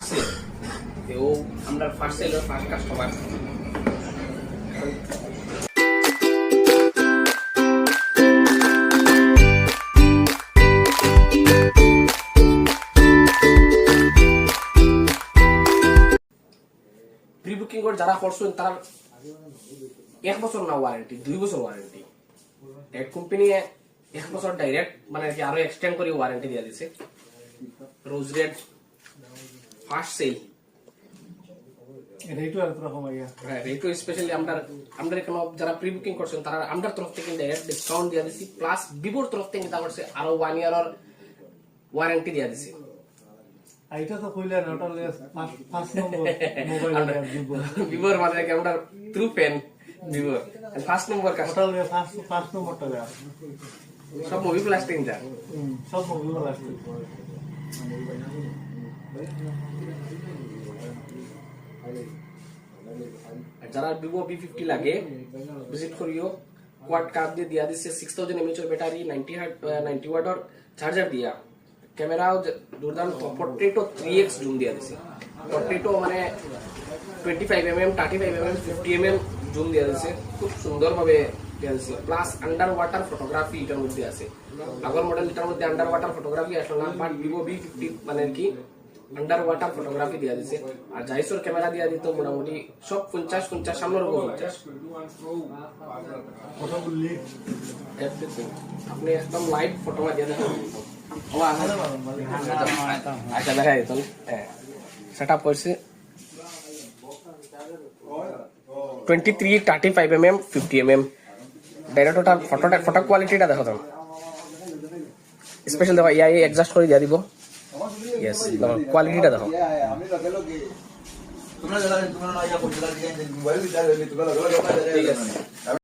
ও আমরা first seller first customer. Pre booking করে যারা করছেন তার 1 বছর না ওয়ারেন্টি, 2 বছর ওয়ারেন্টি। এক কোম্পানি 1 বছর ডাইরেক্ট মানে কি আরো এক্সটেন্ড করে ওয়ারেন্টি দিয়ে দিছে। রোজ রেড ফার্স্ট সেল রেটও আর রকম আইয়া হ্যাঁ, রেটও স্পেশালি আমরা এখানে যারা প্রি বুকিং করছেন তারা আমাদের তরফ থেকে ডাইরেক্ট ডিসকাউন্ট দিয়ে দিছি, প্লাস ভিভোর তরফ থেকে তা করছে আরো 1 ইয়ারের ওয়ারেন্টি দিয়ে দিছি। আইটা তো কইলা না ওটা ফার্স্ট নম্বর মোবাইল আর ভিভোর মানে কি আমরা ট্রু ফ্যান ভিভোর ফার্স্ট নম্বর কাস্টমার। ওটা ফার্স্ট নম্বরটা দেয়া সব মুভি প্লাস্টিং যা সব মোবাইল আসছে। যারা ভিভো V50 লাগে ভিজিট করিও। কোয়াড কার্ড দিয়ে দিয়া দিছে 6000 mAh এর ব্যাটারি, 90 ওয়াটের চার্জার দিয়া, ক্যামেরাও দুর্দান্ত, পোর্ট্রেটও 3x জুম দিয়া দিছে। পোর্ট্রেটও মানে 25mm 35mm 50mm জুম দিয়া দিছে, খুব সুন্দরভাবে দিয়া দিছে। প্লাস আন্ডার ওয়াটার ফটোগ্রাফি এটার মধ্যে আছে। আগের মডেল এটার মধ্যে আন্ডার ওয়াটার ফটোগ্রাফি আসলো না, বাট ভিভো V50 মানে কি আন্ডার ওয়াটার ফটোগ্রাফি দিয়া দিছে। আর জাইসোর ক্যামেরা দিয়া দিত মোটামুটি সব 50 সামনের উপর 50 ফটোগুলি আপনি একদম লাইভ ফটো দিয়া দেখেন। আচ্ছা দেখা যেত সেট আপ করছে 23 35mm 50mm ডাইরেক্ট ওটা ফটো কোয়ালিটিটা দেখো তো স্পেশাল দেখো, ইয়াই অ্যাডজাস্ট করে দিয়া দিব। ইয়েস দেখো কোয়ালিটিটা দেখো। তোমরা যারা তোমরা না ইয়া করতে লাগে মোবাইল দিতে তোমরা